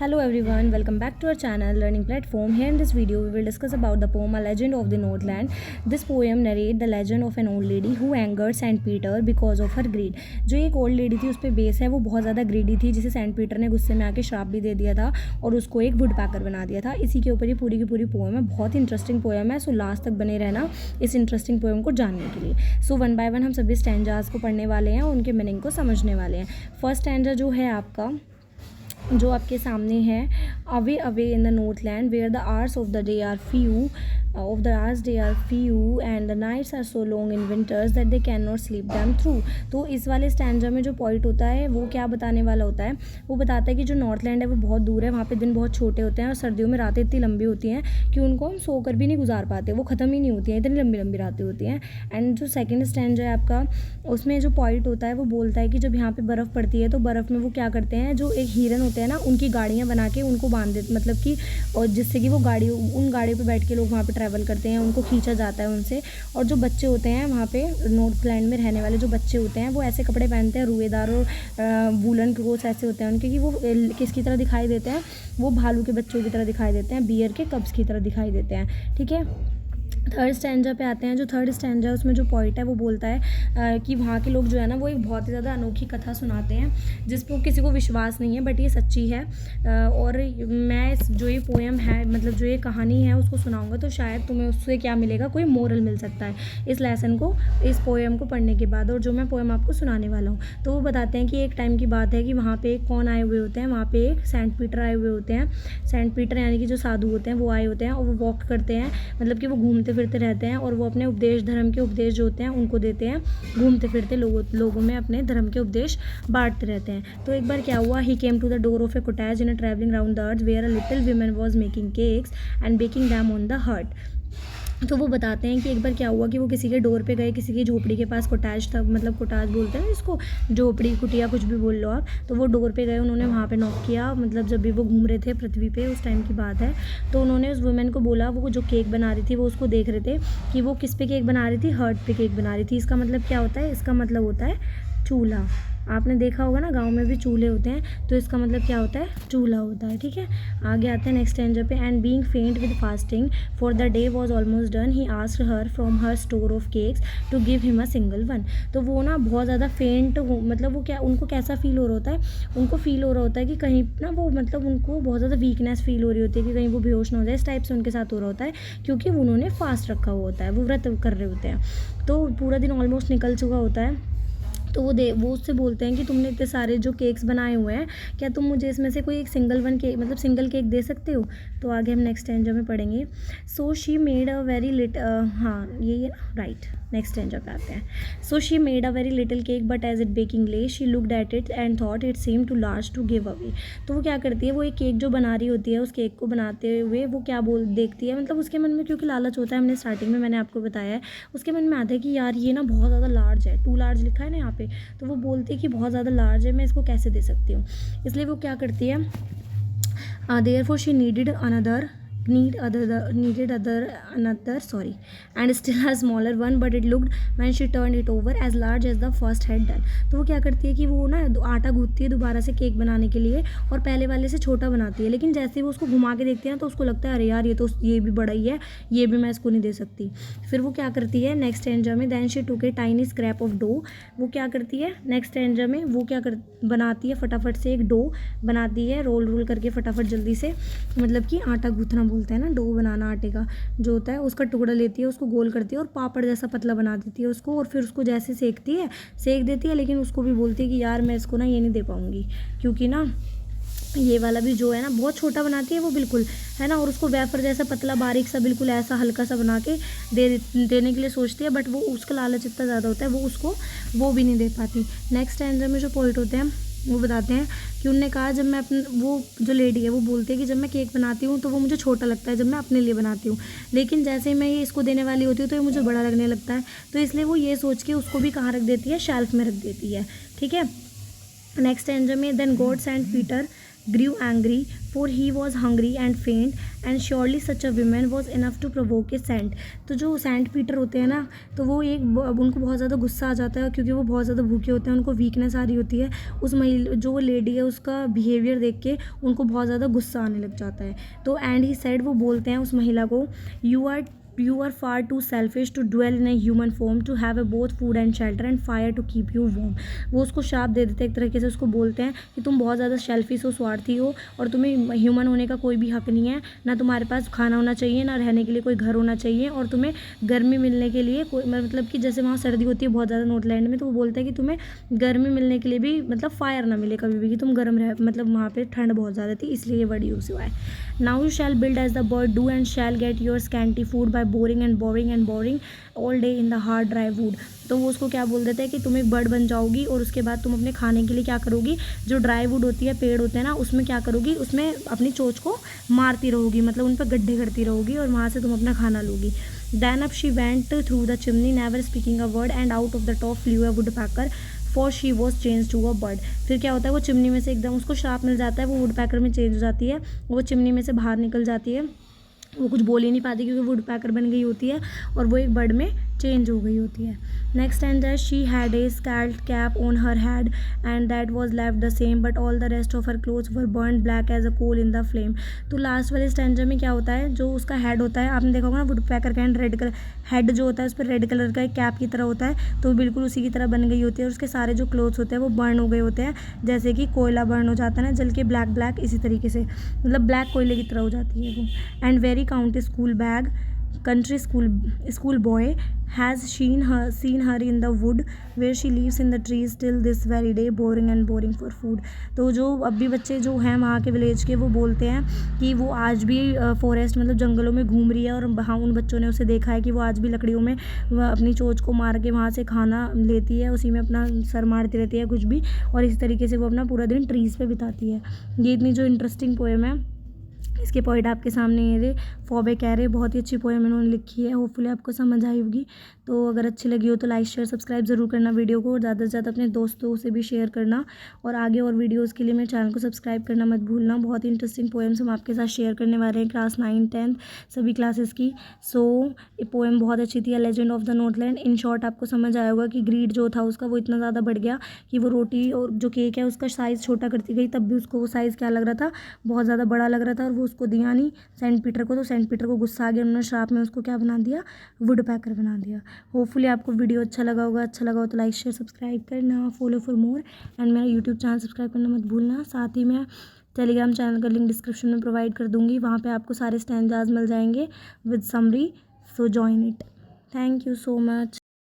Hello everyone, welcome back to our channel Learning Platform. Here in this video we will discuss about the poem A Legend of the Northland. This poem narrates the legend of an old lady who angered Saint Peter because of her greed. जो एक old lady थी उस पर base है, वो बहुत ज़्यादा greedy थी जिसे सेंट पीटर ने गुस्से में आके श्राप भी दे दिया था और उसको एक वुड पैकर बना दिया था। इसी के ऊपर ये पूरी की पूरी पोएम है। बहुत ही इंटरेस्टिंग पोएम है, सो लास्ट तक बने रहना इस इंटरेस्टिंग पोएम को जानने के लिए। सो वन बाय वन हम सभी स्टैंजाज को पढ़ने वाले हैं और उनके मीनिंग को समझने वाले हैं। फर्स्ट स्टैंजा जो है आपका जो आपके सामने है, away away in the northland where the hours of the day are few and the nights are so long in winters that they can not sleep them through. तो इस वाले स्टैंजा में जो पॉइंट होता है वो क्या बताने वाला होता है, वो बताता है कि जो नॉर्थलैंड है वो बहुत दूर है, वहाँ पे दिन बहुत छोटे होते हैं और सर्दियों में रातें इतनी लंबी होती हैं कि उनको हम सोकर भी नहीं गुजार पाते, वो ख़त्म ही नहीं होती हैं, इतनी लंबी लंबी रातें होती हैं। एंड जो सेकेंड स्टैंजा है आपका, उसमें जो पॉइंट होता है वो बोलता है कि जब यहाँ पर बर्फ़ पड़ती है तो बर्फ़ में वो क्या करते हैं, जो एक हिरन होते हैं ना, उनकी गाड़ियाँ बना के उनको बांध देते, मतलब कि और जिससे कि वो उन गाड़ियों पे बैठ के लोग वहाँ पे ट्रैवल करते हैं, उनको खींचा जाता है उनसे। और जो बच्चे होते हैं वहाँ पे नॉर्थलैंड में रहने वाले जो बच्चे होते हैं वो ऐसे कपड़े पहनते हैं, रुएदार और वूलन क्लोथ्स ऐसे होते हैं उनके, कि वो किसकी तरह दिखाई देते हैं, वो भालू के बच्चों की तरह दिखाई देते हैं, बियर के कब्स की तरह दिखाई देते हैं। ठीक है, थर्ड स्टैंजा पे आते हैं। जो थर्ड स्टैंजा है उसमें जो पॉइंट है वो बोलता है कि वहाँ के लोग जो है ना वो एक बहुत ही ज़्यादा अनोखी कथा सुनाते हैं जिस पर किसी को विश्वास नहीं है, बट ये सच्ची है। और मैं जो ये पोएम है, मतलब जो ये कहानी है उसको सुनाऊंगा तो शायद तुम्हें उससे क्या मिलेगा, कोई मोरल मिल सकता है इस लेसन को, इस पोएम को पढ़ने के बाद। और जो मैं पोएम आपको सुनाने वाला हूँ तो वो बताते हैं कि एक टाइम की बात है कि वहाँ पर एक कौन आए हुए होते हैं, वहाँ पर एक सेंट पीटर आए हुए होते हैं। सेंट पीटर यानी कि जो साधु होते हैं वो आए होते हैं और वो वॉक करते हैं, मतलब कि वो घूमते फिरते रहते हैं और वो अपने उपदेश, धर्म के उपदेश जो होते हैं उनको देते हैं, घूमते फिरते लोगों में अपने धर्म के उपदेश बांटते रहते हैं। तो एक बार क्या हुआ, he came to the door of a cottage in a travelling round the earth where a little women was making cakes and baking them on the hearth. तो वो बताते हैं कि एक बार क्या हुआ कि वो किसी के डोर पे गए, किसी की झोपड़ी के पास, कोटाज था, मतलब कोटाज बोलते हैं इसको, झोपड़ी कुटिया कुछ भी बोल लो आप। तो वो डोर पे गए, उन्होंने वहाँ पे नॉक किया, मतलब जब भी वो घूम रहे थे पृथ्वी पे उस टाइम की बात है। तो उन्होंने उस वुमेन को बोला, वो जो केक बना रही थी वो उसको देख रहे थे कि वो किस पे केक बना रही थी, हर्ट पे केक बना रही थी। इसका मतलब क्या होता है, इसका मतलब होता है चूल्हा। आपने देखा होगा ना गांव में भी चूल्हे होते हैं, तो इसका मतलब क्या होता है, चूल्हा होता है। ठीक है, आगे आते हैं नेक्स्ट स्टैंजा पे। And being faint with fasting for the day was almost done he asked her from her store of cakes to give him a single one. तो वो ना बहुत ज़्यादा फेंट हो, मतलब वो क्या, उनको कैसा फील हो रहा होता है, उनको फील हो रहा होता है कि कहीं ना वो, मतलब उनको बहुत ज़्यादा वीकनेस फील हो रही होती है कि कहीं वो बेहोश ना हो जाए, इस टाइप से उनके साथ हो रहा होता है, क्योंकि उन्होंने फास्ट रखा हुआ होता है, वो व्रत कर रहे होते हैं। तो पूरा दिन ऑलमोस्ट निकल चुका होता है। तो वो उससे बोलते हैं कि तुमने इतने सारे जो केक्स बनाए हुए हैं, क्या तुम मुझे इसमें से कोई एक सिंगल वन केक, मतलब सिंगल केक दे सकते हो। तो आगे हम नेक्स्ट स्टैंजा में पढ़ेंगे। So she made a very ये राइट, नेक्स्ट स्टैंजा पे आते हैं। So she made a very little cake but as it baking ले she looked at it and thought it seem too large to give away. तो वो क्या करती है, वो एक केक जो बना रही होती है, उस केक को बनाते हुए वो क्या देखती है, मतलब उसके मन में क्योंकि लालच होता है, हमने स्टार्टिंग में मैंने आपको बताया है, उसके मन में आता है कि यार ये ना बहुत ज़्यादा लार्ज है, टू लार्ज लिखा है ना यहाँ पे, तो वो बोलती है कि बहुत ज़्यादा लार्ज है, मैं इसको कैसे दे सकती हूँ। इसलिए वो क्या करती है, therefore she needed another and still a smaller one, but it looked when she turned it over as large as the first had done। तो वो क्या करती है कि वो ना आटा गूंथती है दोबारा से केक बनाने के लिए और पहले वाले से छोटा बनाती है, लेकिन जैसे ही वो उसको घुमा के देखती है ना तो उसको लगता है अरे यार ये भी बड़ा ही है, ये भी मैं इसको नहीं दे सकती। फिर वो क्या करती है नेक्स्ट स्टैंजा में, then she took a tiny scrap of dough. वो क्या करती है नेक्स्ट स्टैंजा में, वो क्या बनाती है, फटाफट से एक डो बनाती है, रोल करके फटाफट जल्दी से, मतलब कि आटा गूंथना बोलते हैं ना, डो बनाना आटे का जो होता है, उसका टुकड़ा लेती है, उसको गोल करती है और पापड़ जैसा पतला बना देती है उसको, और फिर उसको जैसे सेक देती है, लेकिन उसको भी बोलती है कि यार मैं इसको ना ये नहीं दे पाऊँगी, क्योंकि ना ये वाला भी जो है ना बहुत छोटा बनाती है वो बिल्कुल, है ना, और उसको वेफर जैसा पतला बारीक सा बिल्कुल ऐसा हल्का सा बना के देने के लिए सोचती है, बट वो उसका लालच इतना ज़्यादा होता है वो भी नहीं दे पाती। नेक्स्ट स्टैंजा में जो पॉइंट होते हैं वो बताते हैं कि उनने कहा, जब मैं वो जो लेडी है वो बोलती है कि जब मैं केक बनाती हूँ तो वो मुझे छोटा लगता है जब मैं अपने लिए बनाती हूँ, लेकिन जैसे ही मैं ये इसको देने वाली होती हूँ तो ये मुझे बड़ा लगने लगता है। तो इसलिए वो ये सोच के उसको भी कहाँ रख देती है, शेल्फ में रख देती है। ठीक है, नेक्स्ट स्टैंजा में then God Saint Peter grew angry for he was hungry and faint and surely such a woman was enough to provoke a saint। तो जो सेंट पीटर होते हैं ना, तो वो उनको बहुत ज़्यादा गुस्सा आ जाता है क्योंकि वो बहुत ज़्यादा भूखे होते हैं, उनको वीकनेस आ रही होती है। उस महिला जो वो लेडी है उसका बिहेवियर देख के उनको बहुत ज़्यादा गुस्सा आने लग जाता है। तो एंड ही सेड, वो बोलते हैं उस महिला को, you are far too selfish to dwell in a human form to have a both food and shelter and fire to keep you warm। वो उसको श्राप दे देते हैं, एक तरीके से उसको बोलते हैं कि तुम बहुत ज़्यादा सेल्फिश हो, स्वार्थी हो, और तुम्हें ह्यूमन होने का कोई भी हक नहीं है, ना तुम्हारे पास खाना होना चाहिए, ना रहने के लिए कोई घर होना चाहिए, और तुम्हें गर्मी मिलने के लिए कोई, मतलब कि जैसे वहाँ सर्दी होती है बहुत ज़्यादा नॉर्थलैंड में, तो वो बोलता है कि तुम्हें गर्मी मिलने के लिए भी मतलब फायर ना मिले कभी भी, कि तुम गर्म रह, मतलब वहाँ पे ठंड बहुत ज़्यादा थी, इसलिए ये वर्ड यूज़ हुआ है। Now you shall build as the bird do and shall get your scanty food by boring and boring all day in the hard dry wood. तो वो उसको क्या बोल देते हैं कि तुम एक बर्ड बन जाओगी और उसके बाद तुम अपने खाने के लिए क्या करोगी, जो ड्राई वुड होती है, पेड़ होते हैं ना, उसमें क्या करोगी, उसमें अपनी चोंच को मारती रहोगी, मतलब उन पर गड्ढे करती रहोगी और वहाँ से तुम अपना खाना लोगी। Then up she went through the chimney, never speaking a word, and out of the top flew a woodpecker, for she was changed to a bird। फिर क्या होता है, वो चिमनी में से एकदम उसको श्राप मिल जाता है, वो वुडपैकर में चेंज हो जाती है, वो चिमनी में से बाहर निकल जाती है, वो कुछ बोल ही नहीं पाती क्योंकि वुडपैकर बन गई होती है और वो एक बर्ड में चेंज हो गई होती है। Next and that she had a scarlet cap on her head and that was left the same but all the rest of her clothes were burn black as a coal in the flame. तो last वाले stanza में क्या होता है, जो उसका head होता है, आपने देखा होगा ना वुडपैकर का रेड कलर हेड जो होता है उस पर रेड कलर का एक कैप की तरह होता है, तो बिल्कुल उसी की तरह बन गई होती है, और उसके सारे जो क्लोथ्स होते हैं वो बर्न हो गए होते हैं, जैसे कि कोयला बर्न हो जाता है ना जल के, ब्लैक इसी तरीके से, मतलब ब्लैक कोयले की तरह हो जाती है वो। And very county school bag country school boy has seen her in the wood where she lives in the trees till this very day boring for food। तो जो अब भी बच्चे जो हैं वहाँ के विलेज के, वो बोलते हैं कि वो आज भी फॉरेस्ट मतलब जंगलों में घूम रही है, और वहाँ उन बच्चों ने उसे देखा है कि वो आज भी लकड़ियों में वह अपनी चोंच को मार के वहाँ से खाना लेती है, उसी में अपना सर मारती रहती है कुछ भी, और इस तरीके से वो अपना पूरा दिन ट्रीज़ पे बिताती है। ये इतनी जो इंटरेस्टिंग पोएम है, इसके पॉइंट आपके सामने ये रहे। फॉबे कह रहे, बहुत ही अच्छी पोएम इन्होंने लिखी है, होपफुली आपको समझ आई होगी। तो अगर अच्छी लगी हो तो लाइक शेयर सब्सक्राइब ज़रूर करना वीडियो को, और ज़्यादा से ज़्यादा अपने दोस्तों से भी शेयर करना, और आगे और वीडियोज़ के लिए मेरे चैनल को सब्सक्राइब करना मत भूलना। बहुत ही इंटरेस्टिंग पोएम्स हम आपके साथ शेयर करने वाले हैं, क्लास 9, 10 सभी क्लासेस की। सो ये पोएम बहुत अच्छी थी, legend of the Northland. In short आपको समझ आया होगा कि ग्रीड जो था उसका वो इतना ज़्यादा बढ़ गया कि वो रोटी और जो केक है उसका साइज़ छोटा करती गई, तब भी उसको वो साइज़ क्या लग रहा था, बहुत ज़्यादा बड़ा लग रहा था, और वो उसको दिया नहीं सेंट पीटर को, तो सेंट पीटर को गुस्सा आ गया, उन्होंने श्राप में उसको क्या बना दिया, वुडपैकर बना दिया। होपफुली आपको वीडियो अच्छा लगा होगा, अच्छा लगा हो तो लाइक शेयर सब्सक्राइब करना, फॉलो फॉर मोर, एंड मेरा यूट्यूब चैनल सब्सक्राइब करना मत भूलना। साथ ही मैं टेलीग्राम चैनल का लिंक डिस्क्रिप्शन में प्रोवाइड कर दूँगी, वहाँ पे आपको सारे स्टैंजाज मिल जाएंगे with summary, so join it. Thank you so much.